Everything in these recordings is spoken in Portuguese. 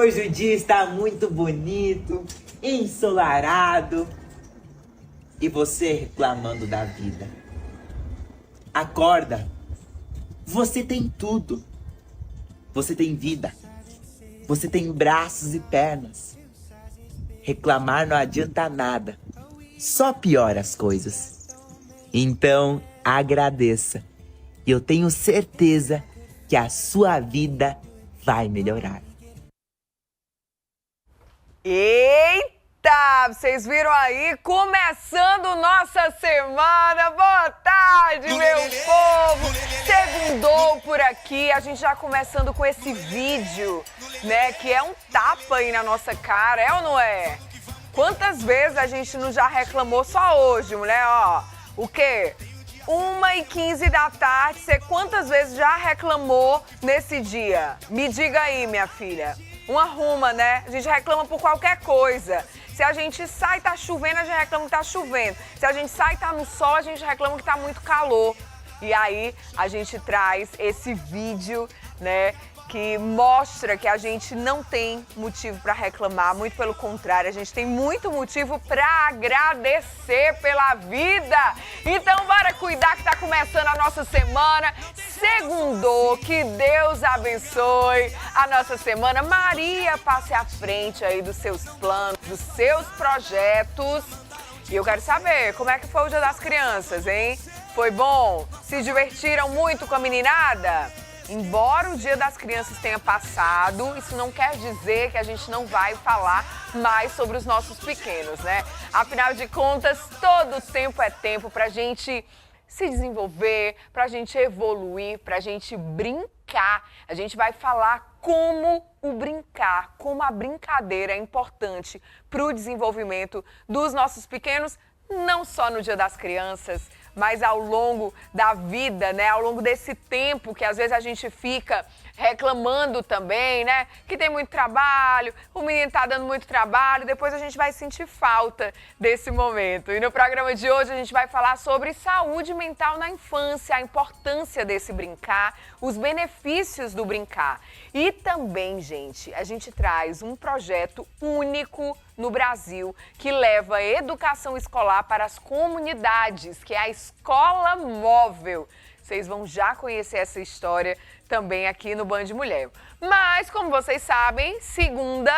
Hoje o dia está muito bonito, ensolarado. E você reclamando da vida. Acorda. Você tem tudo. Você tem vida. Você tem braços e pernas. Reclamar não adianta nada. Só piora as coisas. Então, agradeça. Eu tenho certeza que a sua vida vai melhorar. Eita! Vocês viram aí? Começando nossa semana. Boa tarde, meu povo! Segundou por aqui. A gente já começando com esse vídeo, né? Que é um tapa aí na nossa cara, é ou não é? Quantas vezes a gente não já reclamou só hoje, mulher? Ó, o quê? 1h15 da tarde. Você quantas vezes já reclamou nesse dia? Me diga aí, minha filha. Uma ruma, né? A gente reclama por qualquer coisa. Se a gente sai e tá chovendo, a gente reclama que tá chovendo. Se a gente sai e tá no sol, a gente reclama que tá muito calor. E aí, a gente traz esse vídeo, né? Que mostra que a gente não tem motivo para reclamar, muito pelo contrário, a gente tem muito motivo para agradecer pela vida. Então bora cuidar que tá começando a nossa semana. Segundou, que Deus abençoe a nossa semana. Maria, passe à frente aí dos seus planos, dos seus projetos. E eu quero saber, como é que foi o Dia das Crianças, hein? Foi bom? Se divertiram muito com a meninada? Embora o Dia das Crianças tenha passado, isso não quer dizer que a gente não vai falar mais sobre os nossos pequenos, né? Afinal de contas, todo tempo é tempo pra gente se desenvolver, pra gente evoluir, pra gente brincar. A gente vai falar como o brincar, como a brincadeira é importante pro desenvolvimento dos nossos pequenos, não só no Dia das Crianças, mas ao longo da vida, né? Ao longo desse tempo que às vezes a gente fica reclamando também, né? Que tem muito trabalho, o menino tá dando muito trabalho, depois a gente vai sentir falta desse momento. E no programa de hoje a gente vai falar sobre saúde mental na infância, a importância desse brincar, os benefícios do brincar. E também, gente, a gente traz um projeto único no Brasil que leva a educação escolar para as comunidades, que é a Escola Móvel. Vocês vão já conhecer essa história também aqui no Band Mulher. Mas, como vocês sabem, segunda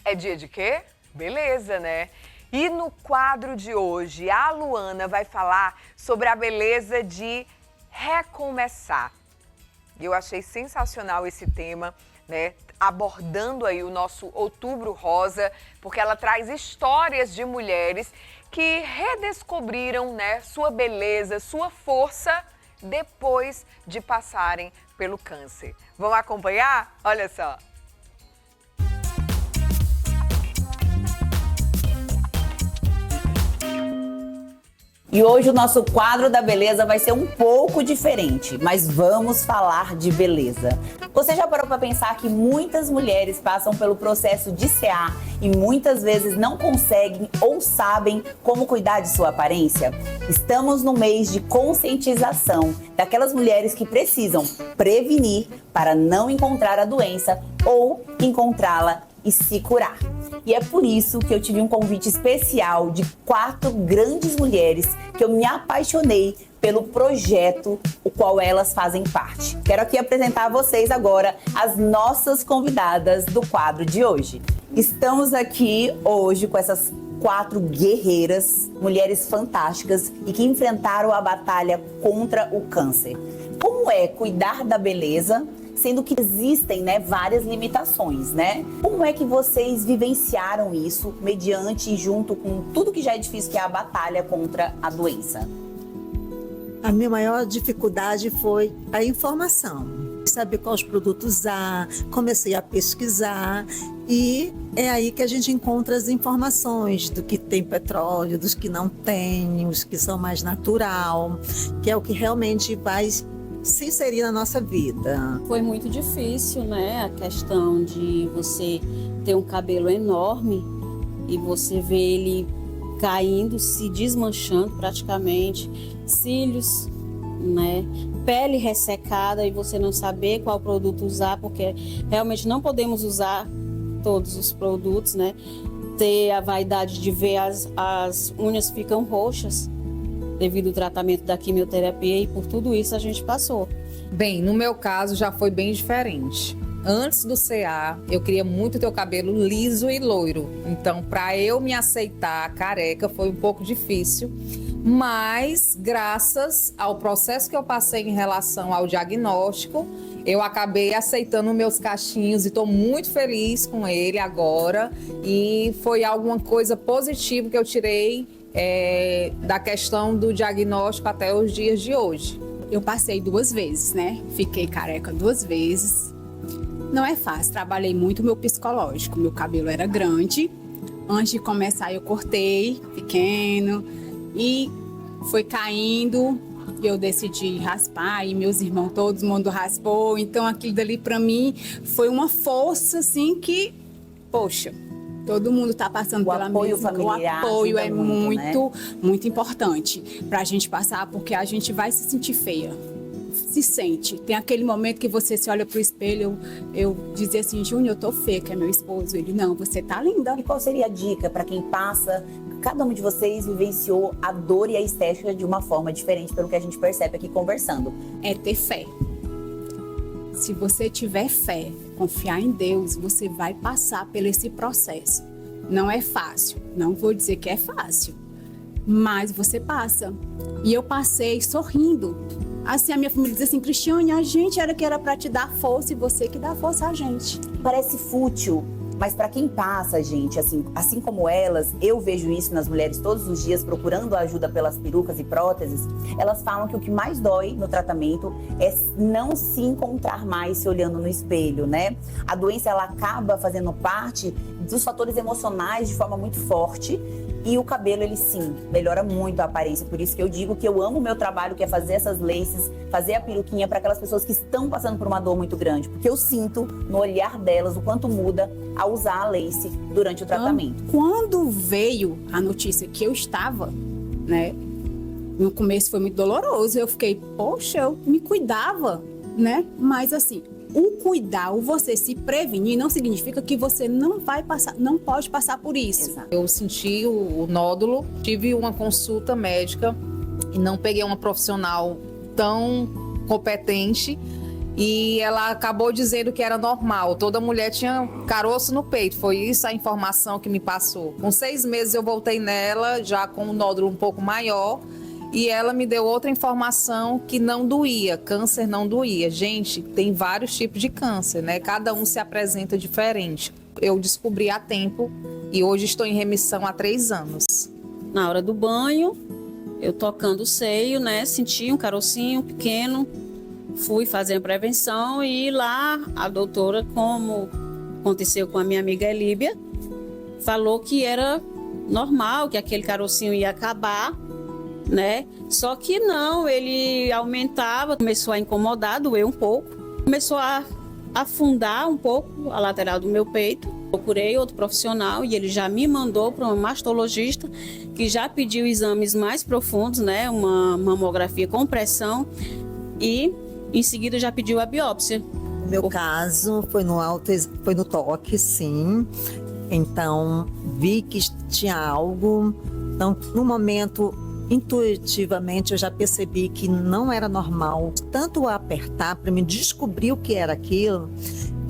é dia de quê? Beleza, né? E no quadro de hoje, a Luana vai falar sobre a beleza de recomeçar. Eu achei sensacional esse tema, né? Abordando aí o nosso Outubro Rosa, porque ela traz histórias de mulheres que redescobriram, né, sua beleza, sua força depois de passarem pelo câncer. Vamos acompanhar? Olha só. E hoje o nosso quadro da beleza vai ser um pouco diferente, mas vamos falar de beleza. Você já parou para pensar que muitas mulheres passam pelo processo de CA e muitas vezes não conseguem ou sabem como cuidar de sua aparência? Estamos no mês de conscientização daquelas mulheres que precisam prevenir para não encontrar a doença ou encontrá-la e se curar. E é por isso que eu tive um convite especial de 4 grandes mulheres que eu me apaixonei pelo projeto o qual elas fazem parte. Quero aqui apresentar a vocês agora as nossas convidadas do quadro de hoje. Estamos aqui hoje com essas 4 guerreiras, mulheres fantásticas e que enfrentaram a batalha contra o câncer. Como é cuidar da beleza, sendo que existem, né, várias limitações, né? Como é que vocês vivenciaram isso mediante e junto com tudo que já é difícil, que é a batalha contra a doença? A minha maior dificuldade foi a informação. Saber quais produtos usar, comecei a pesquisar e é aí que a gente encontra as informações do que tem petróleo, dos que não tem, os que são mais natural, que é o que realmente vai se inserir na nossa vida. Foi muito difícil, né? A questão de você ter um cabelo enorme e você ver ele caindo, se desmanchando praticamente, cílios, né? Pele ressecada e você não saber qual produto usar, porque realmente não podemos usar todos os produtos, né? Ter a vaidade de ver as unhas ficam roxas devido ao tratamento da quimioterapia, e por tudo isso a gente passou. Bem, no meu caso já foi bem diferente. Antes do CA, eu queria muito ter o cabelo liso e loiro. Então, para eu me aceitar careca foi um pouco difícil. Mas, graças ao processo que eu passei em relação ao diagnóstico, eu acabei aceitando meus cachinhos e estou muito feliz com ele agora. E foi alguma coisa positiva que eu tirei da questão do diagnóstico até os dias de hoje. Eu passei 2 vezes, né? Fiquei careca 2 vezes. Não é fácil, trabalhei muito o meu psicológico. Meu cabelo era grande. Antes de começar eu cortei, pequeno. E foi caindo, eu decidi raspar, e meus irmãos, todo mundo raspou. Então aquilo dali pra mim foi uma força assim que, poxa, todo mundo tá passando pela apoio mesma. familiar O apoio ajuda é muito, muito importante pra gente passar, porque a gente vai se sentir feia. Se sente. Tem aquele momento que você se olha pro espelho, eu dizia assim, Júnior, eu tô feia, que é meu esposo. Ele, não, você tá linda. E qual seria a dica para quem passa? Cada um de vocês vivenciou a dor e a estética de uma forma diferente, pelo que a gente percebe aqui conversando. É ter fé. Se você tiver fé, confiar em Deus, você vai passar por esse processo. Não é fácil, não vou dizer que é fácil, mas você passa. E eu passei sorrindo. Assim, a minha família diz assim, Cristiane, a gente era que era para te dar força e você que dá força a gente. Parece fútil, mas para quem passa, gente, assim como elas, eu vejo isso nas mulheres todos os dias procurando ajuda pelas perucas e próteses. Elas falam que o que mais dói no tratamento é não se encontrar mais se olhando no espelho, né? A doença, ela acaba fazendo parte dos fatores emocionais de forma muito forte. E o cabelo, ele sim, melhora muito a aparência. Por isso que eu digo que eu amo o meu trabalho, que é fazer essas laces, fazer a peruquinha para aquelas pessoas que estão passando por uma dor muito grande. Porque eu sinto no olhar delas o quanto muda ao usar a lace durante o tratamento. Quando veio a notícia que eu estava, né? No começo foi muito doloroso. Eu fiquei, poxa, eu me cuidava, né? Mas assim, o cuidar, o você se prevenir, não significa que você não vai passar, não pode passar por isso. Exato. Eu senti o nódulo, tive uma consulta médica e não peguei uma profissional tão competente, e ela acabou dizendo que era normal. Toda mulher tinha caroço no peito, foi isso a informação que me passou. Com 6 meses eu voltei nela, já com um nódulo um pouco maior, e ela me deu outra informação que não doía, câncer não doía. Gente, tem vários tipos de câncer, né? Cada um se apresenta diferente. Eu descobri a tempo e hoje estou em remissão há 3 anos. Na hora do banho, eu tocando o seio, né? Senti um carocinho pequeno, fui fazer a prevenção e lá a doutora, como aconteceu com a minha amiga Elíbia, falou que era normal, que aquele carocinho ia acabar, né? Só que não, ele aumentava, começou a incomodar, doeu um pouco, começou a afundar um pouco a lateral do meu peito. Procurei outro profissional e ele já me mandou para uma mastologista que já pediu exames mais profundos, né? Uma mamografia com pressão e em seguida já pediu a biópsia. No meu caso, foi no toque, sim. Então, vi que tinha algo. Então, no momento, intuitivamente, eu já percebi que não era normal. Tanto apertar para me descobrir o que era aquilo,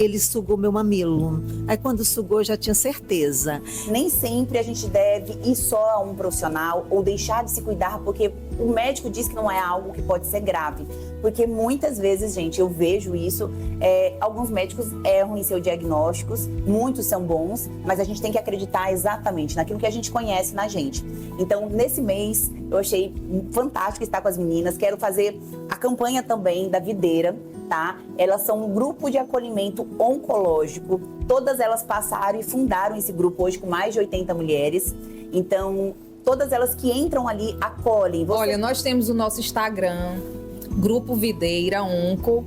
ele sugou meu mamilo. Aí, quando sugou, eu já tinha certeza. Nem sempre a gente deve ir só a um profissional ou deixar de se cuidar porque o médico diz que não é algo que pode ser grave. Porque muitas vezes, gente, eu vejo isso, alguns médicos erram em seus diagnósticos, muitos são bons, mas a gente tem que acreditar exatamente naquilo que a gente conhece na gente. Então, nesse mês, eu achei fantástico estar com as meninas, quero fazer a campanha também da Videira, tá? Elas são um grupo de acolhimento oncológico, todas elas passaram e fundaram esse grupo hoje com mais de 80 mulheres, então todas elas que entram ali acolhem. Olha, nós temos o nosso Instagram, Grupo Videira Onco,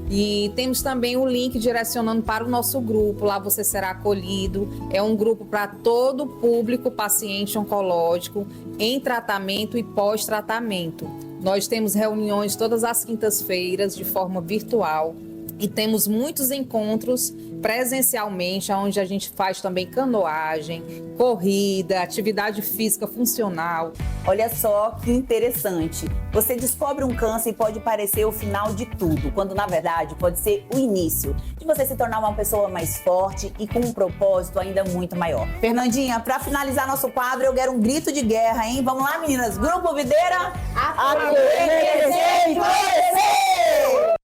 e temos também o link direcionando para o nosso grupo. Lá você será acolhido. É um grupo para todo o público paciente oncológico em tratamento e pós-tratamento. Nós temos reuniões todas as quintas-feiras de forma virtual e temos muitos encontros presencialmente, onde a gente faz também canoagem, corrida, atividade física funcional. Olha só que interessante. Você descobre um câncer e pode parecer o final de tudo, quando na verdade pode ser o início de você se tornar uma pessoa mais forte e com um propósito ainda muito maior. Fernandinha, para finalizar nosso quadro, eu quero um grito de guerra, hein? Vamos lá, meninas? Grupo Videira, enriquecer e florescer!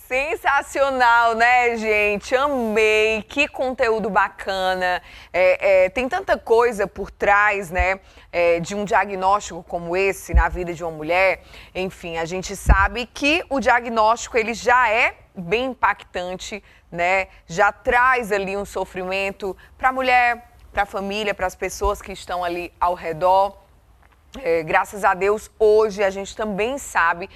Sensacional, né, gente? Amei, que conteúdo bacana. Tem tanta coisa por trás, né, de um diagnóstico como esse na vida de uma mulher. Enfim, a gente sabe que o diagnóstico ele já é bem impactante, né? Já traz ali um sofrimento para a mulher, para a família, para as pessoas que estão ali ao redor. Graças a Deus, hoje a gente também sabe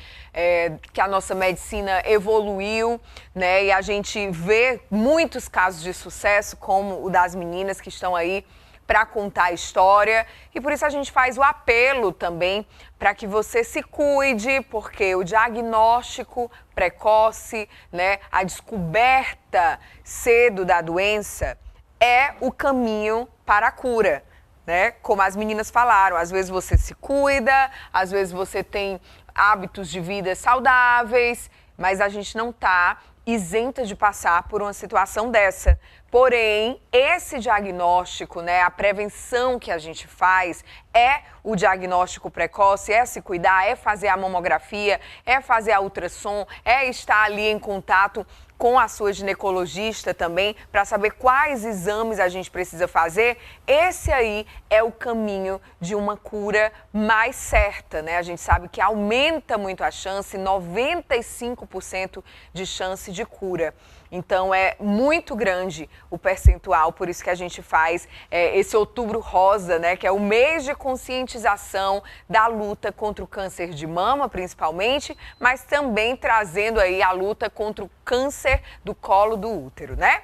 que a nossa medicina evoluiu, né? E a gente vê muitos casos de sucesso, como o das meninas que estão aí para contar a história. E por isso a gente faz o apelo também para que você se cuide, porque o diagnóstico precoce, né? A descoberta cedo da doença é o caminho para a cura. Né? Como as meninas falaram, às vezes você se cuida, às vezes você tem hábitos de vida saudáveis, mas a gente não está isenta de passar por uma situação dessa. Porém, esse diagnóstico, né, a prevenção que a gente faz é o diagnóstico precoce, é se cuidar, é fazer a mamografia, é fazer a ultrassom, é estar ali em contato com a sua ginecologista também, para saber quais exames a gente precisa fazer. Esse aí é o caminho de uma cura mais certa, né? A gente sabe que aumenta muito a chance, 95% de chance de cura. Então, é muito grande o percentual, por isso que a gente faz esse Outubro Rosa, né? Que é o mês de conscientização da luta contra o câncer de mama, principalmente, mas também trazendo aí a luta contra o câncer do colo do útero, né?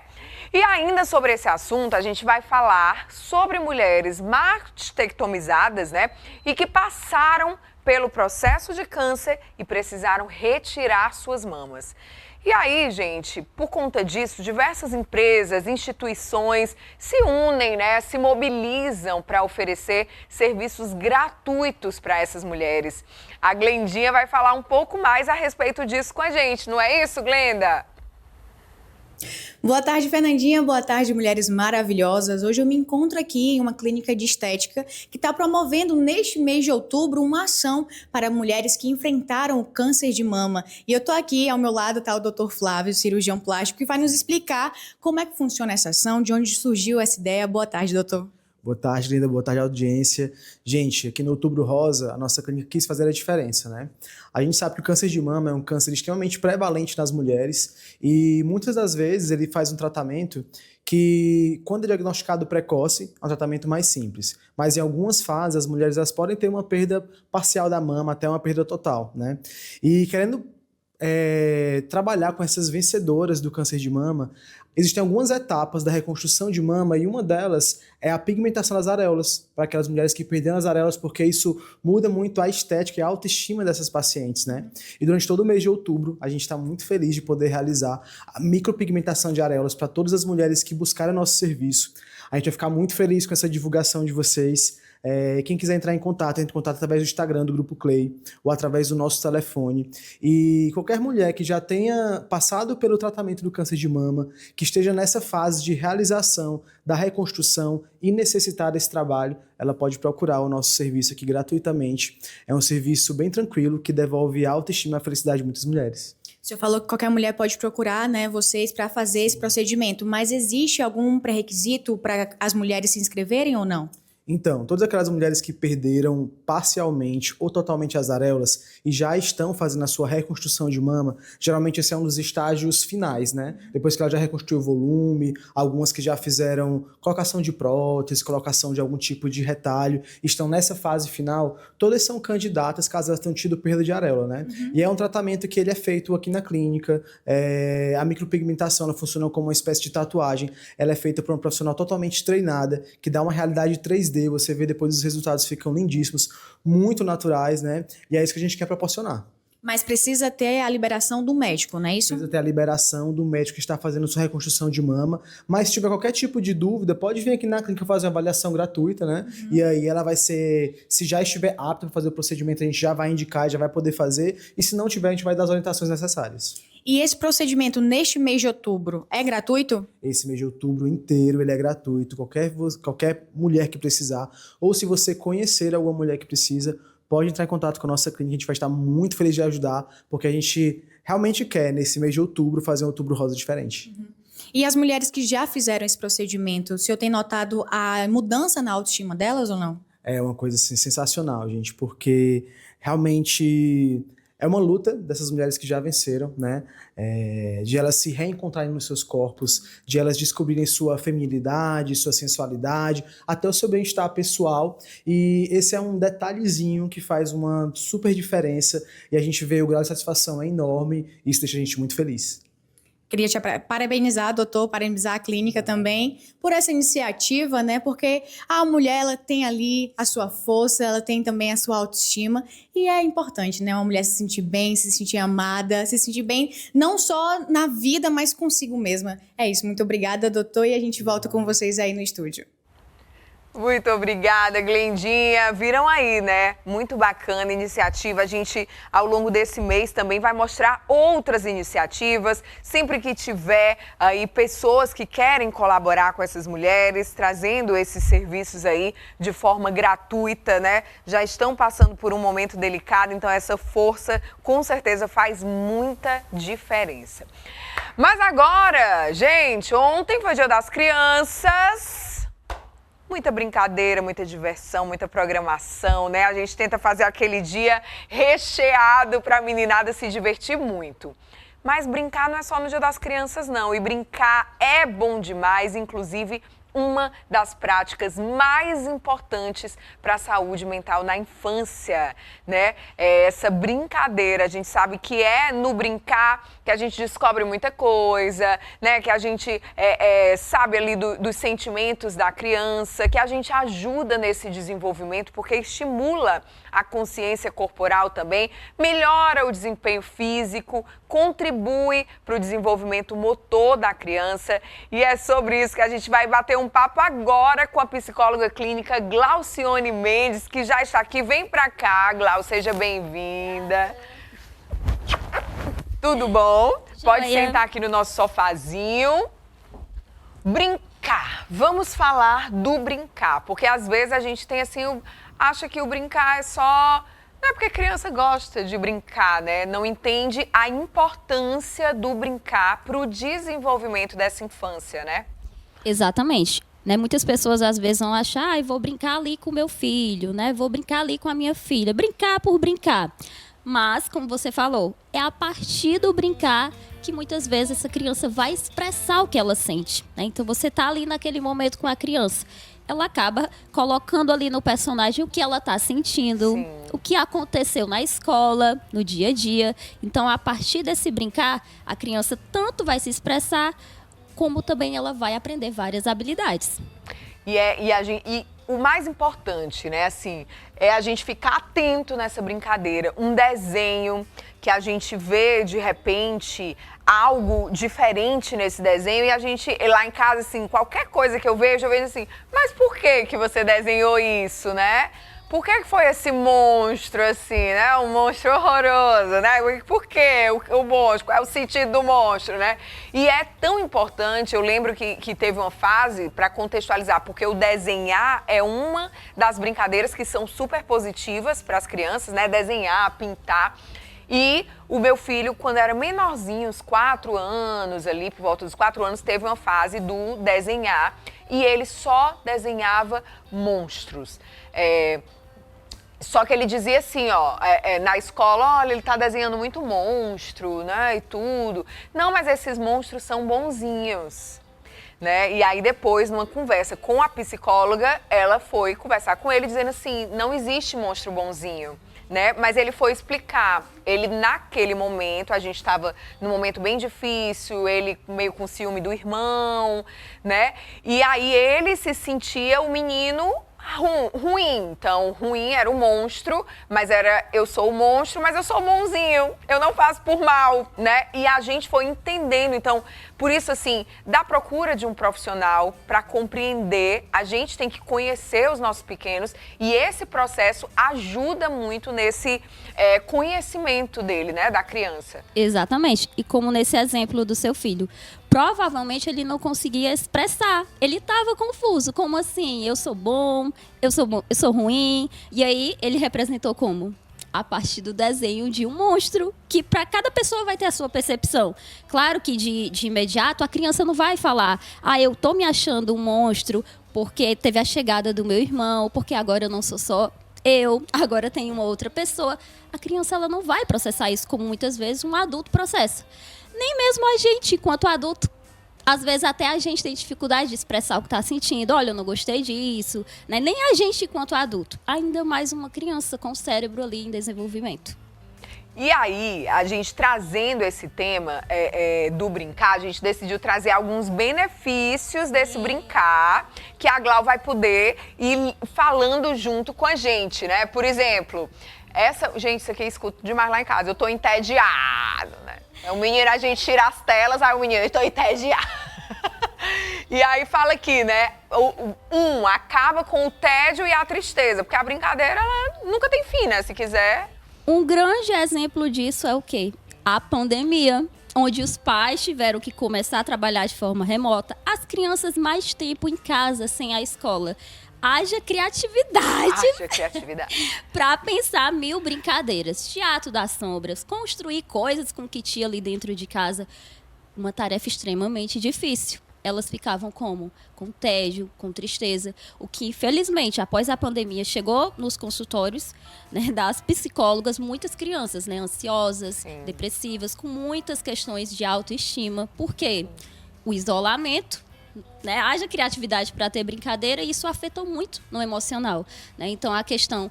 E ainda sobre esse assunto, a gente vai falar sobre mulheres mastectomizadas, né? E que passaram pelo processo de câncer e precisaram retirar suas mamas. E aí, gente, por conta disso, diversas empresas, instituições se unem, né, se mobilizam para oferecer serviços gratuitos para essas mulheres. A Glendinha vai falar um pouco mais a respeito disso com a gente, não é isso, Glenda? Boa tarde, Fernandinha. Boa tarde, mulheres maravilhosas. Hoje eu me encontro aqui em uma clínica de estética que está promovendo neste mês de outubro uma ação para mulheres que enfrentaram o câncer de mama. E eu estou aqui, ao meu lado está o Dr. Flávio, cirurgião plástico, que vai nos explicar como é que funciona essa ação, de onde surgiu essa ideia. Boa tarde, doutor. Boa tarde, Linda. Boa tarde, audiência. Gente, aqui no Outubro Rosa, a nossa clínica quis fazer a diferença, né? A gente sabe que o câncer de mama é um câncer extremamente prevalente nas mulheres e muitas das vezes ele faz um tratamento que, quando é diagnosticado precoce, é um tratamento mais simples. Mas em algumas fases, as mulheres elas podem ter uma perda parcial da mama, até uma perda total, né? E querendo trabalhar com essas vencedoras do câncer de mama, existem algumas etapas da reconstrução de mama e uma delas é a pigmentação das areolas, para aquelas mulheres que perderam as areolas, porque isso muda muito a estética e a autoestima dessas pacientes, né? E durante todo o mês de outubro, a gente está muito feliz de poder realizar a micropigmentação de areolas para todas as mulheres que buscaram nosso serviço. A gente vai ficar muito feliz com essa divulgação de vocês. Quem quiser entrar em contato, entre em contato através do Instagram do Grupo Clay ou através do nosso telefone. E qualquer mulher que já tenha passado pelo tratamento do câncer de mama, que esteja nessa fase de realização da reconstrução e necessitar desse trabalho, ela pode procurar o nosso serviço aqui gratuitamente. É um serviço bem tranquilo que devolve a autoestima e a felicidade de muitas mulheres. O senhor falou que qualquer mulher pode procurar, né, vocês para fazer esse procedimento, mas existe algum pré-requisito para as mulheres se inscreverem ou não? Então, todas aquelas mulheres que perderam parcialmente ou totalmente as areolas e já estão fazendo a sua reconstrução de mama, geralmente esse é um dos estágios finais, né? Depois que ela já reconstruiu o volume, algumas que já fizeram colocação de prótese, colocação de algum tipo de retalho, estão nessa fase final, todas são candidatas caso elas tenham tido perda de areola, né? E é um tratamento que ele é feito aqui na clínica, a micropigmentação, ela funciona como uma espécie de tatuagem, ela é feita por uma profissional totalmente treinada, que dá uma realidade 3D 3D, você vê depois os resultados ficam lindíssimos, muito naturais, né? E é isso que a gente quer proporcionar. Mas precisa ter a liberação do médico, não é isso? Precisa ter a liberação do médico que está fazendo sua reconstrução de mama. Mas se tiver qualquer tipo de dúvida, pode vir aqui na clínica fazer uma avaliação gratuita, né? E aí ela vai ser, se já estiver apta para fazer o procedimento, a gente já vai indicar, já vai poder fazer. E se não tiver, a gente vai dar as orientações necessárias. E esse procedimento neste mês de outubro é gratuito? Esse mês de outubro inteiro ele é gratuito. Qualquer mulher que precisar, ou se você conhecer alguma mulher que precisa, pode entrar em contato com a nossa clínica, a gente vai estar muito feliz de ajudar, porque a gente realmente quer, nesse mês de outubro, fazer um Outubro Rosa diferente. E as mulheres que já fizeram esse procedimento, o senhor tem notado a mudança na autoestima delas ou não? É uma coisa assim, sensacional, gente, porque realmente é uma luta dessas mulheres que já venceram, né? De elas se reencontrarem nos seus corpos, de elas descobrirem sua feminilidade, sua sensualidade, até o seu bem-estar pessoal. E esse é um detalhezinho que faz uma super diferença e a gente vê o grau de satisfação é enorme e isso deixa a gente muito feliz. Queria te parabenizar, doutor, parabenizar a clínica também por essa iniciativa, né? Porque a mulher, ela tem ali a sua força, ela tem também a sua autoestima e é importante, né? Uma mulher se sentir bem, se sentir amada, se sentir bem não só na vida, mas consigo mesma. É isso, muito obrigada, doutor, e a gente volta com vocês aí no estúdio. Muito obrigada, Glendinha. Viram aí, né? Muito bacana a iniciativa. A gente, ao longo desse mês, também vai mostrar outras iniciativas. Sempre que tiver aí pessoas que querem colaborar com essas mulheres, trazendo esses serviços aí de forma gratuita, né? Já estão passando por um momento delicado, então essa força, com certeza, faz muita diferença. Mas agora, gente, ontem foi Dia das Crianças. Muita brincadeira, muita diversão, muita programação, né? A gente tenta fazer aquele dia recheado para a meninada se divertir muito. Mas brincar não é só no Dia das Crianças, não. E brincar é bom demais, inclusive uma das práticas mais importantes para a saúde mental na infância, né? Essa brincadeira, a gente sabe que é no brincar que a gente descobre muita coisa, né? Que a gente sabe ali dos sentimentos da criança, que a gente ajuda nesse desenvolvimento porque estimula a consciência corporal também, melhora o desempenho físico, contribui para o desenvolvimento motor da criança e é sobre isso que a gente vai bater um papo agora com a psicóloga clínica Glaucione Mendes, que já está aqui. Vem pra cá, Glau, seja bem-vinda. Tudo bom? Pode sentar aqui no nosso sofazinho. Brincar. Vamos falar do brincar, porque às vezes a gente tem assim, acha que o brincar é só... Não é porque a criança gosta de brincar, né? Não entende a importância do brincar para o desenvolvimento dessa infância, né? Exatamente. Né? Muitas pessoas às vezes vão achar, vou brincar ali com meu filho, né? Vou brincar ali com a minha filha. Brincar por brincar. Mas, como você falou, é a partir do brincar que muitas vezes essa criança vai expressar o que ela sente, né? Então, você tá ali naquele momento com a criança. Ela acaba colocando ali no personagem o que ela está sentindo, sim, o que aconteceu na escola, no dia a dia. Então, a partir desse brincar, a criança tanto vai se expressar, como também ela vai aprender várias habilidades. E o mais importante, né, assim, é a gente ficar atento nessa brincadeira. Um desenho que a gente vê, de repente, algo diferente nesse desenho e a gente, lá em casa, assim, qualquer coisa que eu vejo assim, mas por que você desenhou isso, né? Por que foi esse monstro, assim, né? Um monstro horroroso, né? Por que o monstro? Qual é o sentido do monstro, né? E é tão importante, eu lembro que teve uma fase, para contextualizar, porque o desenhar é uma das brincadeiras que são super positivas para as crianças, né? Desenhar, pintar. E o meu filho, quando era menorzinho, uns 4 anos ali, por volta dos 4 anos, teve uma fase do desenhar e ele só desenhava monstros. Só que ele dizia assim, na escola, olha, ele tá desenhando muito monstro, né, e tudo. Não, mas esses monstros são bonzinhos, né? E aí depois, numa conversa com a psicóloga, ela foi conversar com ele dizendo assim, não existe monstro bonzinho, né? Mas ele foi explicar. Ele, naquele momento, a gente estava num momento bem difícil, ele meio com ciúme do irmão, né? E aí ele se sentia o menino ruim. Então, ruim era o monstro, mas eu sou o monstro, mas eu sou bonzinho. Eu não faço por mal, né? E a gente foi entendendo. Então, por isso, assim, da procura de um profissional para compreender, a gente tem que conhecer os nossos pequenos e esse processo ajuda muito nesse conhecimento dele, né? Da criança. Exatamente. E como nesse exemplo do seu filho, provavelmente ele não conseguia expressar. Ele estava confuso. Como assim? Eu sou bom, eu sou ruim. E aí ele representou como? A partir do desenho de um monstro, que para cada pessoa vai ter a sua percepção. Claro que de imediato a criança não vai falar: ah, eu tô me achando um monstro porque teve a chegada do meu irmão, porque agora eu não sou só eu, agora tem uma outra pessoa. A criança ela não vai processar isso como muitas vezes um adulto processa. Nem mesmo a gente, enquanto adulto, às vezes até a gente tem dificuldade de expressar o que está sentindo. Olha, eu não gostei disso. Né? Nem a gente, enquanto adulto. Ainda mais uma criança com o cérebro ali em desenvolvimento. E aí, a gente trazendo esse tema do brincar, a gente decidiu trazer alguns benefícios desse brincar, que a Glau vai poder ir falando junto com a gente, né? Por exemplo, gente, isso aqui eu escuto demais lá em casa, eu tô entediado, né? O menino, a gente tira as telas, aí o menino, eu tô entediado. E aí fala aqui, né? Acaba com o tédio e a tristeza, porque a brincadeira, ela nunca tem fim, né? Se quiser... Um grande exemplo disso é o quê? A pandemia, onde os pais tiveram que começar a trabalhar de forma remota, as crianças mais tempo em casa, sem a escola. Haja criatividade para pensar 1000 brincadeiras. Teatro das sombras, construir coisas com o que tinha ali dentro de casa. Uma tarefa extremamente difícil. Elas ficavam como? Com tédio, com tristeza. O que, infelizmente, após a pandemia, chegou nos consultórios, né, das psicólogas, muitas crianças, né, ansiosas, depressivas, com muitas questões de autoestima. Por quê? O isolamento, né, haja criatividade para ter brincadeira e isso afetou muito no emocional. Né? Então, a questão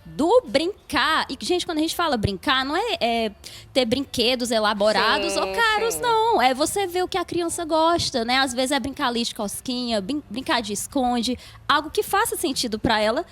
do brincar, e gente, quando a gente fala brincar, não é ter brinquedos elaborados ou caros, não. É você ver o que a criança gosta, né? Às vezes é brincar ali de cosquinha, brincar de esconde, algo que faça sentido para ela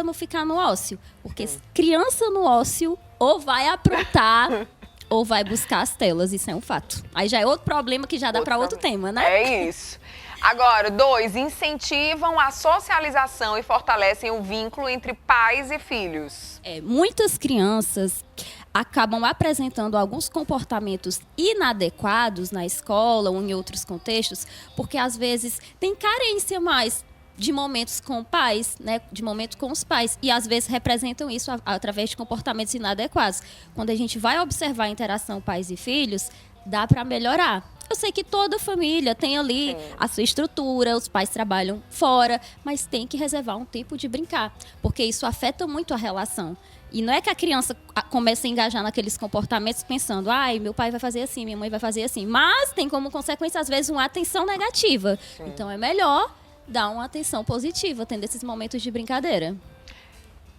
não ficar no ócio. Porque criança no ócio ou vai aprontar ou vai buscar as telas, isso é um fato. Aí já é outro problema que já dá para outro tema, né? É isso. Agora, 2, incentivam a socialização e fortalecem o vínculo entre pais e filhos. Muitas crianças acabam apresentando alguns comportamentos inadequados na escola ou em outros contextos, porque às vezes tem carência mais de momentos com pais, né, de momento com os pais, e às vezes representam isso através de comportamentos inadequados. Quando a gente vai observar a interação pais e filhos, dá para melhorar. Eu sei que toda família tem ali a sua estrutura, os pais trabalham fora, mas tem que reservar um tempo de brincar, porque isso afeta muito a relação. E não é que a criança comece a engajar naqueles comportamentos pensando, ai, meu pai vai fazer assim, minha mãe vai fazer assim, mas tem como consequência, às vezes, uma atenção negativa. Então, é melhor dar uma atenção positiva, tendo esses momentos de brincadeira.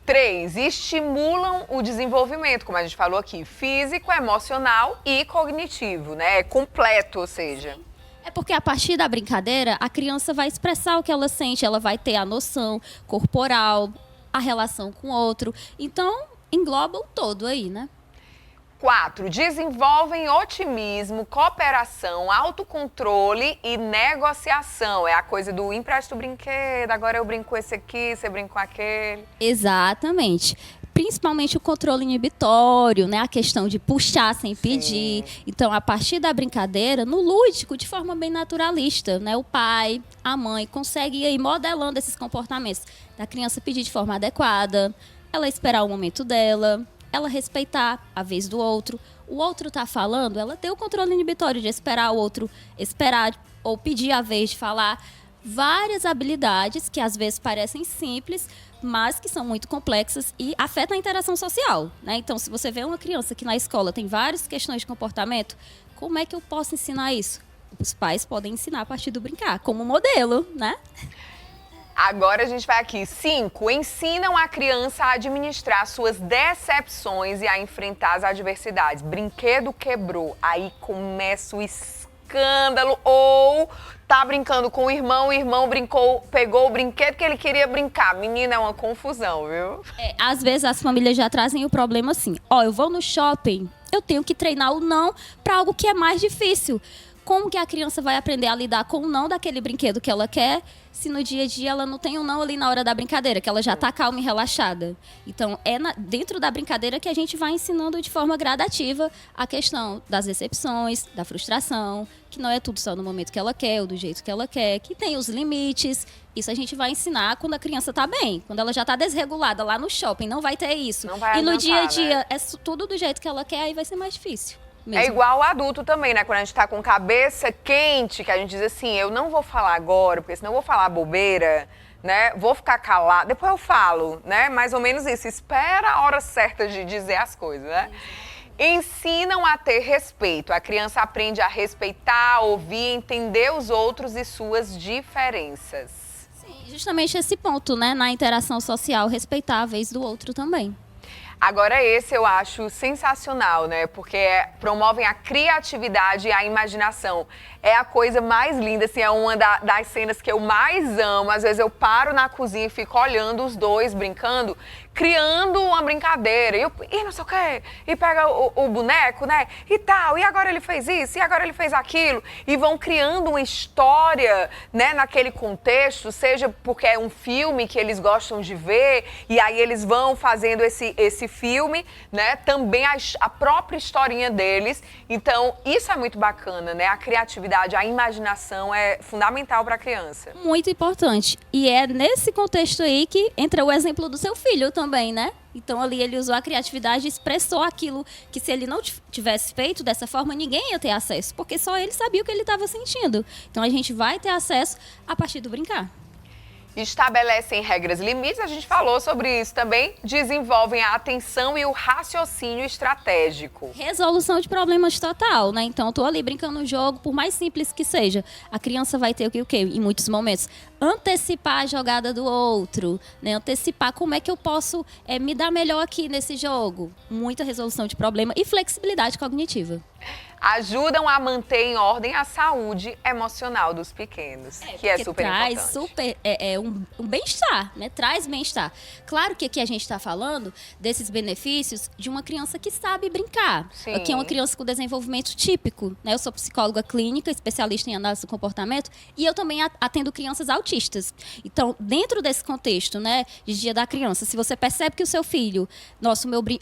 3, estimulam o desenvolvimento, como a gente falou aqui, físico, emocional e cognitivo, né? É completo, ou seja... É porque a partir da brincadeira, a criança vai expressar o que ela sente, ela vai ter a noção corporal, a relação com o outro. Então, engloba o todo aí, né? 4, desenvolvem otimismo, cooperação, autocontrole e negociação. É a coisa do empresto o brinquedo, agora eu brinco com esse aqui, você brinca com aquele. Exatamente. Principalmente o controle inibitório, né? A questão de puxar sem pedir. Então, a partir da brincadeira, no lúdico, de forma bem naturalista, né? O pai, a mãe consegue ir aí modelando esses comportamentos da criança pedir de forma adequada, ela esperar o momento dela, ela respeitar a vez do outro. O outro tá falando, ela tem o controle inibitório de esperar o outro esperar ou pedir a vez de falar. Várias habilidades que às vezes parecem simples, mas que são muito complexas e afetam a interação social, né? Então, se você vê uma criança que na escola tem várias questões de comportamento, como é que eu posso ensinar isso? Os pais podem ensinar a partir do brincar, como modelo, né? Agora a gente vai aqui. 5, ensinam a criança a administrar suas decepções e a enfrentar as adversidades. Brinquedo quebrou, aí começa o escândalo. escândalo, ou tá brincando com o irmão pegou o brinquedo que ele queria brincar. Menina, é uma confusão, viu? Às vezes as famílias já trazem o problema assim, eu vou no shopping, eu tenho que treinar o não para algo que é mais difícil. Como que a criança vai aprender a lidar com o não daquele brinquedo que ela quer, se no dia a dia ela não tem um não ali na hora da brincadeira, que ela já tá calma e relaxada? Então, dentro da brincadeira que a gente vai ensinando de forma gradativa a questão das decepções, da frustração, que não é tudo só no momento que ela quer ou do jeito que ela quer, que tem os limites. Isso a gente vai ensinar quando a criança tá bem. Quando ela já tá desregulada lá no shopping, não vai ter isso. Não vai e no adiantar, dia a dia, né? é tudo do jeito que ela quer, aí vai ser mais difícil. Mesmo. É igual o adulto também, né? Quando a gente tá com cabeça quente, que a gente diz assim, eu não vou falar agora, porque senão eu vou falar bobeira, né? Vou ficar calado, depois eu falo, né? Mais ou menos isso. Espera a hora certa de dizer as coisas, né? Ensinam a ter respeito. A criança aprende a respeitar, ouvir, entender os outros e suas diferenças. Sim, justamente esse ponto, né? Na interação social, respeitar a vez do outro também. Agora esse eu acho sensacional, né? Porque promovem a criatividade e a imaginação. É a coisa mais linda, assim, é uma das cenas que eu mais amo. Às vezes eu paro na cozinha e fico olhando os dois brincando, criando uma brincadeira. E não sei o quê, e pega o boneco, né? E tal, e agora ele fez isso, e agora ele fez aquilo. E vão criando uma história, né, naquele contexto, seja porque é um filme que eles gostam de ver, e aí eles vão fazendo esse filme, né? Também a própria historinha deles. Então, isso é muito bacana, né? A criatividade, a imaginação é fundamental para a criança. Muito importante. E é nesse contexto aí que entra o exemplo do seu filho também, né? Então, ali ele usou a criatividade e expressou aquilo que, se ele não tivesse feito dessa forma, ninguém ia ter acesso, porque só ele sabia o que ele estava sentindo. Então, a gente vai ter acesso a partir do brincar. Estabelecem regras e limites, a gente falou sobre isso também, desenvolvem a atenção e o raciocínio estratégico. Resolução de problemas total, né? Então, eu tô ali brincando um jogo, por mais simples que seja, a criança vai ter o quê? Em muitos momentos, antecipar a jogada do outro, né? Antecipar como é que eu posso me dar melhor aqui nesse jogo. Muita resolução de problema e flexibilidade cognitiva. Ajudam a manter em ordem a saúde emocional dos pequenos, que é super traz importante. Um bem-estar, né? Traz bem-estar. Claro que aqui a gente está falando desses benefícios de uma criança que sabe brincar. Sim. Aqui é uma criança com desenvolvimento típico, né? Eu sou psicóloga clínica, especialista em análise do comportamento, e eu também atendo crianças autistas. Então, dentro desse contexto, né, de Dia da Criança, se você percebe que o seu filho,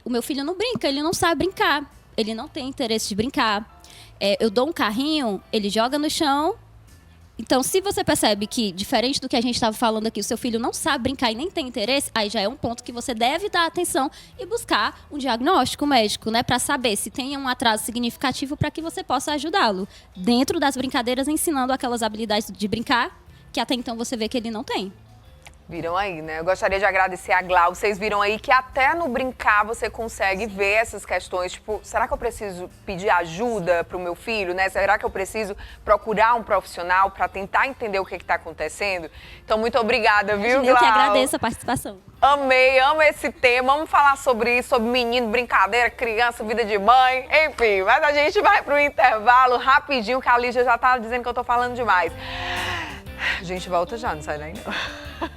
o meu filho não brinca, ele não sabe brincar. Ele não tem interesse de brincar. Eu dou um carrinho, ele joga no chão. Então, se você percebe que, diferente do que a gente estava falando aqui, o seu filho não sabe brincar e nem tem interesse, aí já é um ponto que você deve dar atenção e buscar um diagnóstico médico, né? Para saber se tem um atraso significativo para que você possa ajudá-lo. Dentro das brincadeiras, ensinando aquelas habilidades de brincar, que até então você vê que ele não tem. Viram aí, né? Eu gostaria de agradecer a Glau. Vocês viram aí que até no brincar você consegue ver essas questões. Tipo, será que eu preciso pedir ajuda pro meu filho, né? Será que eu preciso procurar um profissional para tentar entender o que está acontecendo? Então, muito obrigada, viu, Glau? Eu que agradeço a participação. Amei, amo esse tema. Vamos falar sobre isso, sobre menino, brincadeira, criança, vida de mãe, enfim. Mas a gente vai pro intervalo rapidinho, que a Lígia já tá dizendo que eu tô falando demais. A gente volta já, não sai daí não.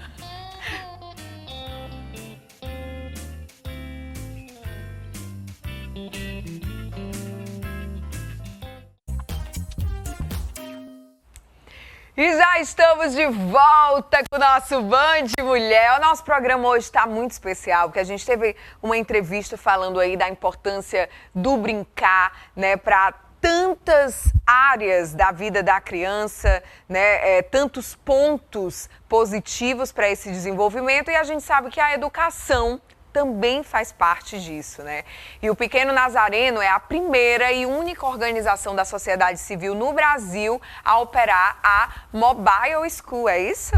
E já estamos de volta com o nosso Band Mulher. O nosso programa hoje está muito especial, porque a gente teve uma entrevista falando aí da importância do brincar, né, para tantas áreas da vida da criança, né, tantos pontos positivos para esse desenvolvimento, e a gente sabe que a educação também faz parte disso, né? E o Pequeno Nazareno é a primeira e única organização da sociedade civil no Brasil a operar a Mobile School, é isso?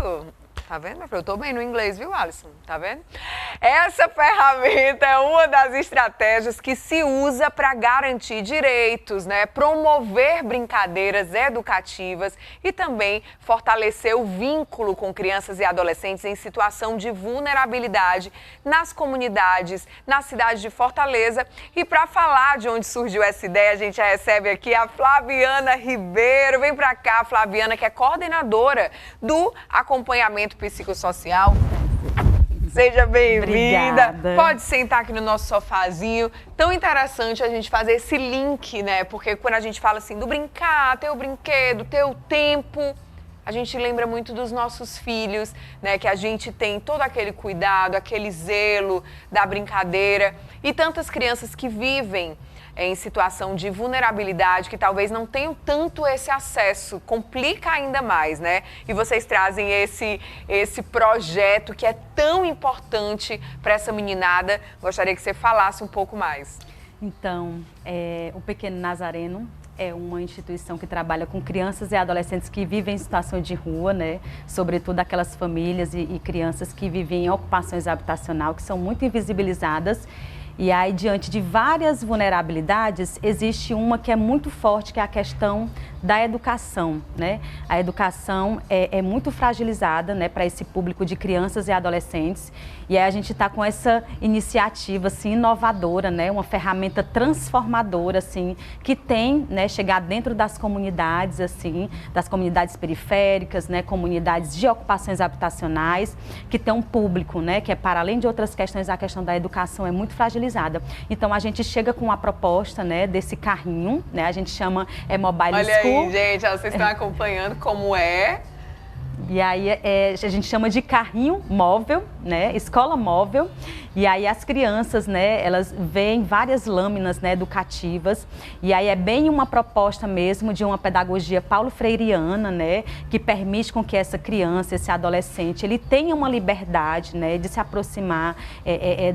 Tá vendo, meu filho? Eu tô bem no inglês, viu, Alisson? Tá vendo? Essa ferramenta é uma das estratégias que se usa para garantir direitos, né? Promover brincadeiras educativas e também fortalecer o vínculo com crianças e adolescentes em situação de vulnerabilidade nas comunidades, na cidade de Fortaleza. E para falar de onde surgiu essa ideia, a gente já recebe aqui a Flaviana Ribeiro. Vem para cá, Flaviana, que é coordenadora do acompanhamento psicossocial. Seja bem-vinda. Pode sentar aqui no nosso sofazinho. Tão interessante a gente fazer esse link, né? Porque quando a gente fala assim do brincar, ter o brinquedo, ter o tempo, a gente lembra muito dos nossos filhos, né? Que a gente tem todo aquele cuidado, aquele zelo da brincadeira. E tantas crianças que vivem em situação de vulnerabilidade, que talvez não tenham tanto esse acesso, complica ainda mais, né? E vocês trazem esse projeto que é tão importante para essa meninada. Gostaria que você falasse um pouco mais. Então, o Pequeno Nazareno é uma instituição que trabalha com crianças e adolescentes que vivem em situação de rua, né? Sobretudo aquelas famílias e crianças que vivem em ocupações habitacionais, que são muito invisibilizadas. E aí, diante de várias vulnerabilidades, existe uma que é muito forte, que é a questão da educação, né? A educação é muito fragilizada, né, para esse público de crianças e adolescentes. E aí a gente está com essa iniciativa, assim, inovadora, né? Uma ferramenta transformadora, assim, que tem, né, chegar dentro das comunidades, assim, das comunidades periféricas, né, comunidades de ocupações habitacionais, que tem um público, né, que é, para além de outras questões, a questão da educação é muito fragilizada. Então a gente chega com a proposta, né, desse carrinho, né, a gente chama Mobile Olha School. aí, gente, vocês estão acompanhando como é. E aí a gente chama de carrinho móvel, né, escola móvel. E aí as crianças, né, elas veem várias lâminas, né, educativas. E aí é bem uma proposta mesmo de uma pedagogia paulo-freireana, né, que permite com que essa criança, esse adolescente, ele tenha uma liberdade, né, de se aproximar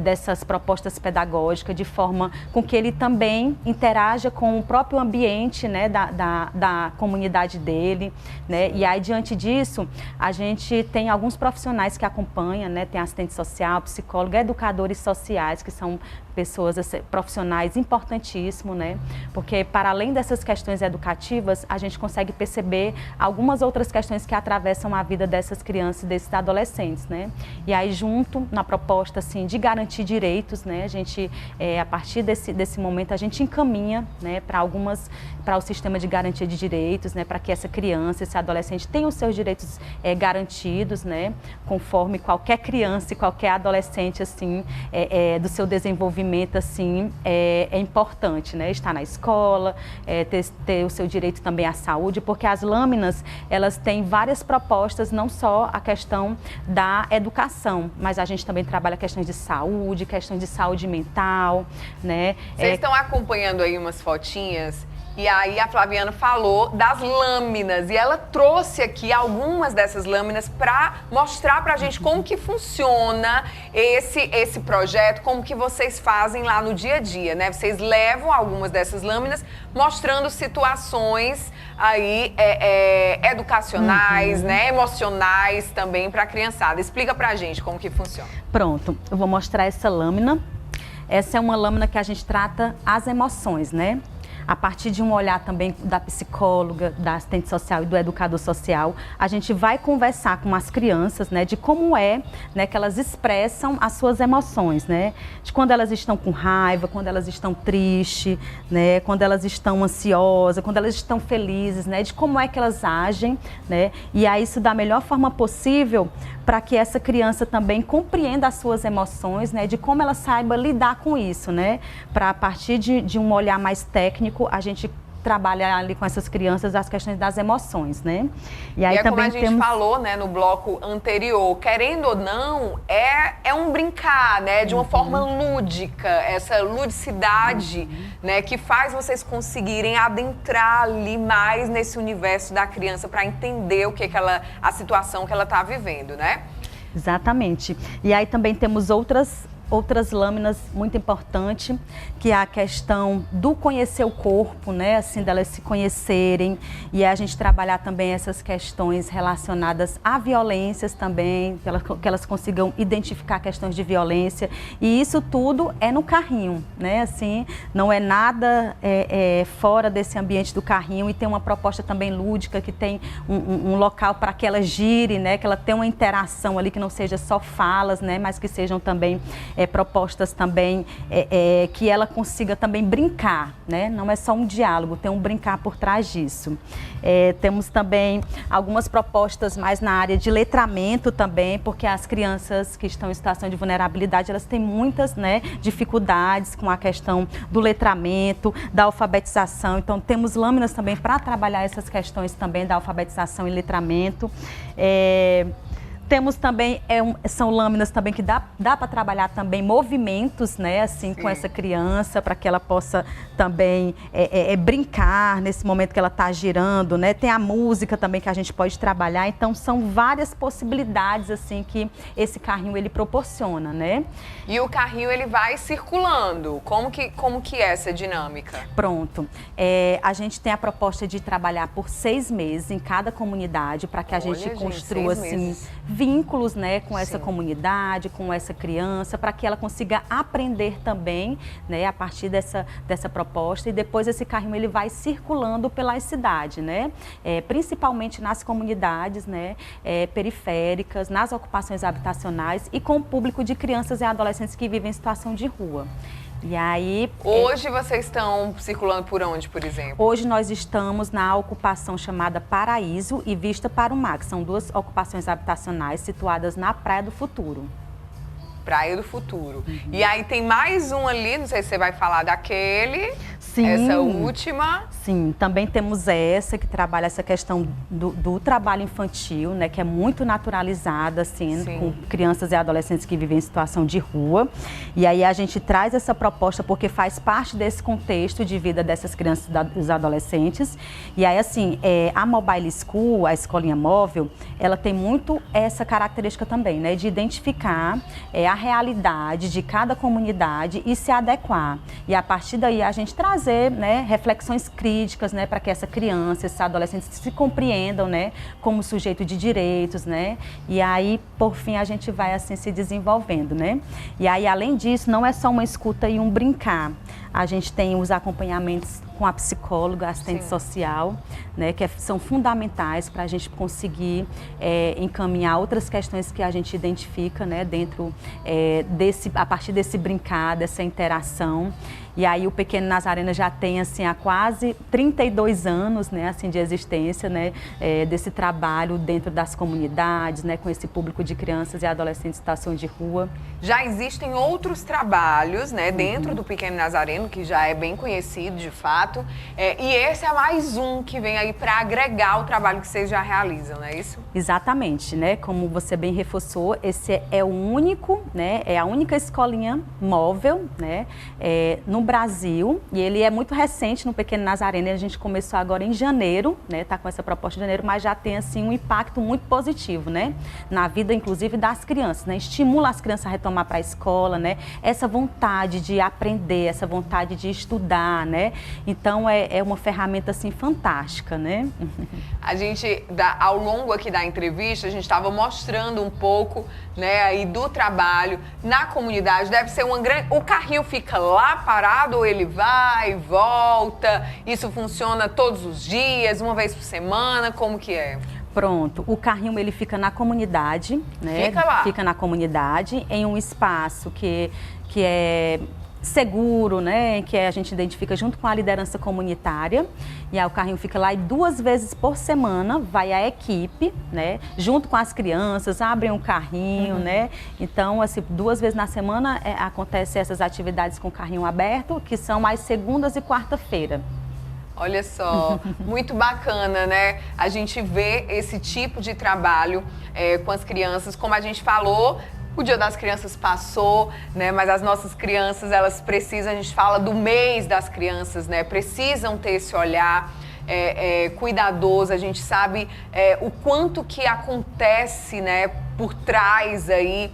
dessas propostas pedagógicas, de forma com que ele também interaja com o próprio ambiente, né, da comunidade dele, né. E aí, diante disso, a gente tem alguns profissionais que acompanham, né, tem assistente social, psicólogo, educadores sociais, que são pessoas, profissionais importantíssimos, né? Porque para além dessas questões educativas, a gente consegue perceber algumas outras questões que atravessam a vida dessas crianças e desses adolescentes, né? E aí, junto na proposta, assim, de garantir direitos, né? A gente, a partir desse momento, a gente encaminha, né, para o sistema de garantia de direitos, né? Para que essa criança, esse adolescente tenha os seus direitos garantidos, né? Conforme qualquer criança e qualquer adolescente, assim, do seu desenvolvimento, assim, é importante, né? Estar na escola, ter o seu direito também à saúde, porque as lâminas, elas têm várias propostas, não só a questão da educação, mas a gente também trabalha questões de saúde mental, né? Vocês estão acompanhando aí umas fotinhas? E aí a Flaviana falou das lâminas e ela trouxe aqui algumas dessas lâminas para mostrar pra gente como que funciona esse projeto, como que vocês fazem lá no dia a dia, né? Vocês levam algumas dessas lâminas mostrando situações aí educacionais, né, emocionais também para a criançada. Explica pra gente como que funciona. Pronto, eu vou mostrar essa lâmina. Essa é uma lâmina que a gente trata as emoções, né? A partir de um olhar também da psicóloga, da assistente social e do educador social, a gente vai conversar com as crianças, né, de como né, que elas expressam as suas emoções, né? De quando elas estão com raiva, quando elas estão tristes, né, quando elas estão ansiosas, quando elas estão felizes, né, de como é que elas agem, né? E aí isso da melhor forma possível para que essa criança também compreenda as suas emoções, né, de como ela saiba lidar com isso, né? Para a partir de um olhar mais técnico, a gente trabalha ali com essas crianças as questões das emoções, né? E aí também como a gente falou, né, no bloco anterior, querendo ou não, é um brincar, né, de uma forma lúdica, essa ludicidade, né, que faz vocês conseguirem adentrar ali mais nesse universo da criança para entender o que a situação que ela está vivendo, né? Exatamente. E aí também temos outras outras lâminas muito importantes, que é a questão do conhecer o corpo, né? Assim, delas se conhecerem, e a gente trabalhar também essas questões relacionadas a violências também, que elas consigam identificar questões de violência, e isso tudo é no carrinho, né? Assim, não é nada fora desse ambiente do carrinho, e tem uma proposta também lúdica, que tem um local para que ela gire, né? Que ela tenha uma interação ali, que não seja só falas, né? Mas que sejam também propostas também que ela consiga também brincar, né? Não é só um diálogo, tem um brincar por trás disso. Temos também algumas propostas mais na área de letramento também, porque as crianças que estão em situação de vulnerabilidade, elas têm muitas, né, dificuldades com a questão do letramento, da alfabetização. Então, temos lâminas também para trabalhar essas questões também da alfabetização e letramento. Temos também, são lâminas também que dá para trabalhar também movimentos, né, assim, com essa criança, para que ela possa também brincar nesse momento que ela está girando, né? Tem a música também que a gente pode trabalhar, então são várias possibilidades, assim, que esse carrinho ele proporciona, né? E o carrinho ele vai circulando, como que é essa dinâmica? Pronto, a gente tem a proposta de trabalhar por 6 meses em cada comunidade, para que a gente construa, assim, vínculos, né, com essa comunidade, com essa criança, para que ela consiga aprender também, né, a partir dessa proposta, e depois esse carrinho ele vai circulando pelas cidades, né, principalmente nas comunidades, né, periféricas, nas ocupações habitacionais e com o público de crianças e adolescentes que vivem em situação de rua. E aí... Hoje vocês estão circulando por onde, por exemplo? Hoje nós estamos na ocupação chamada Paraíso e Vista para o Mar, que são 2 ocupações habitacionais situadas na Praia do Futuro. Praia do Futuro. E aí tem mais um ali, não sei se você vai falar daquele. Sim. Essa última. Sim, também temos essa que trabalha essa questão do trabalho infantil, né, que é muito naturalizada, assim, com crianças e adolescentes que vivem em situação de rua. E aí a gente traz essa proposta porque faz parte desse contexto de vida dessas crianças e dos adolescentes. E aí, assim, a Mobile School, a escolinha móvel, ela tem muito essa característica também, né, de identificar a realidade de cada comunidade e se adequar. E a partir daí a gente trazer, né, reflexões críticas, né, para que essa criança, esses adolescentes se compreendam, né, como sujeito de direitos, né, e aí, por fim, a gente vai, assim, se desenvolvendo, né. E aí, além disso, não é só uma escuta e um brincar. A gente tem os acompanhamentos com a psicóloga, assistente social, né, que são fundamentais para a gente conseguir encaminhar outras questões que a gente identifica, né, dentro a partir desse brincar, dessa interação. E aí o Pequeno Nazareno já tem, assim, há quase 32 anos, né, assim, de existência, né, desse trabalho dentro das comunidades, né, com esse público de crianças e adolescentes em situação de rua. Já existem outros trabalhos, né, dentro do Pequeno Nazareno, que já é bem conhecido, de fato, e esse é mais um que vem aí para agregar o trabalho que vocês já realizam, não é isso? Exatamente, né, como você bem reforçou, esse é o único, né, é a única escolinha móvel, né, no Brasil, e ele é muito recente no Pequeno Nazareno. A gente começou agora em janeiro, né, tá com essa proposta em janeiro, mas já tem, assim, um impacto muito positivo, né, na vida, inclusive, das crianças, né, estimula as crianças a retomar para a escola, né, essa vontade de aprender, essa vontade de estudar, né, então é uma ferramenta, assim, fantástica, né. A gente, ao longo aqui da entrevista, a gente estava mostrando um pouco, né, aí do trabalho na comunidade. Deve ser uma grande... O carrinho fica lá parado ou ele vai e volta? Isso funciona todos os dias, uma vez por semana? Como que é? Pronto, o carrinho ele fica na comunidade, né? Fica lá? Fica na comunidade, em um espaço que é seguro, né, que a gente identifica junto com a liderança comunitária, e aí o carrinho fica lá e 2 vezes por semana vai a equipe, né, junto com as crianças, abrem um carrinho, né, então, assim, 2 vezes na semana acontecem essas atividades com o carrinho aberto, que são às segundas e quarta-feira. Olha só, muito bacana, né? A gente vê esse tipo de trabalho com as crianças, como a gente falou. O Dia das Crianças passou, né? Mas as nossas crianças, elas precisam, a gente fala do mês das crianças, né? Precisam ter esse olhar cuidadoso. A gente sabe o quanto que acontece, né, por trás aí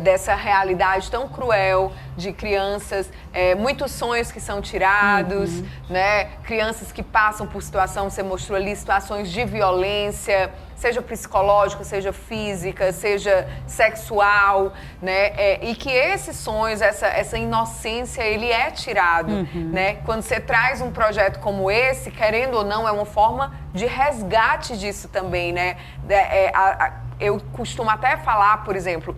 dessa realidade tão cruel de crianças, muitos sonhos que são tirados, né? Crianças que passam por situação, você mostrou ali, situações de violência, seja psicológica, seja física, seja sexual, né? E que esses sonhos, essa inocência, ele é tirado, né? Quando você traz um projeto como esse, querendo ou não, é uma forma de resgate disso também, né? Eu costumo até falar, por exemplo,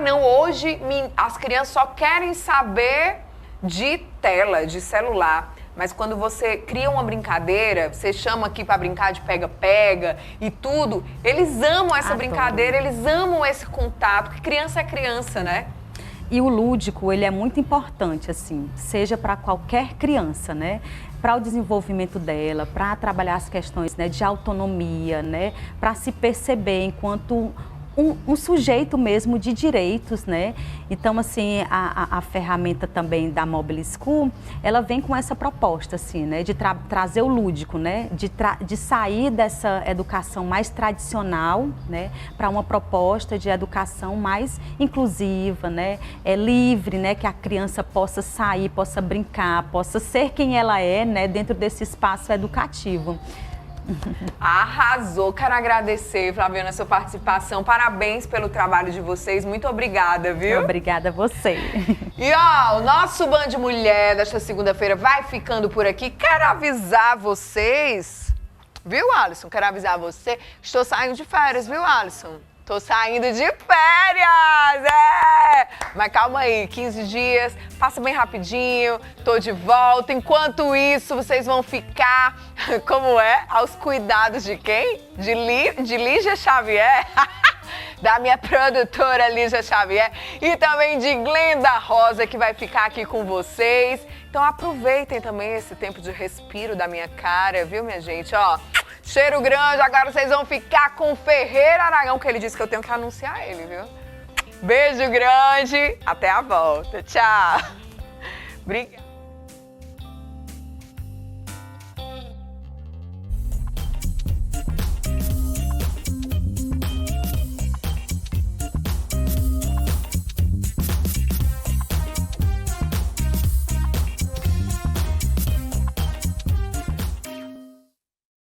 não, hoje as crianças só querem saber de tela, de celular. Mas quando você cria uma brincadeira, você chama aqui para brincar de pega-pega e tudo, eles amam essa brincadeira, eles amam esse contato, porque criança é criança, né? E o lúdico, ele é muito importante, assim, seja para qualquer criança, né? Para o desenvolvimento dela, para trabalhar as questões, né, de autonomia, né? Para se perceber enquanto um sujeito mesmo de direitos, né? Então, assim, a ferramenta também da Mobile School, ela vem com essa proposta, assim, né? De trazer o lúdico, né? De sair dessa educação mais tradicional, né? Para uma proposta de educação mais inclusiva, né? Livre, né? Que a criança possa sair, possa brincar, possa ser quem ela é, né? Dentro desse espaço educativo. Arrasou, quero agradecer, Flaviana, a sua participação, parabéns pelo trabalho de vocês, muito obrigada, viu? Obrigada a você. E o nosso Band Mulher desta segunda-feira vai ficando por aqui, quero avisar vocês, viu, Alisson? Quero avisar você, estou saindo de férias, viu, Alisson? Tô saindo de férias, Mas calma aí, 15 dias, passa bem rapidinho, tô de volta. Enquanto isso, vocês vão ficar, como aos cuidados de quem? De Lígia Xavier, da minha produtora Lígia Xavier, e também de Glenda Rosa, que vai ficar aqui com vocês. Então aproveitem também esse tempo de respiro da minha cara, viu, minha gente? Cheiro grande, agora vocês vão ficar com o Ferreira Aragão, que ele disse que eu tenho que anunciar ele, viu? Beijo grande, até a volta. Tchau. Obrigada.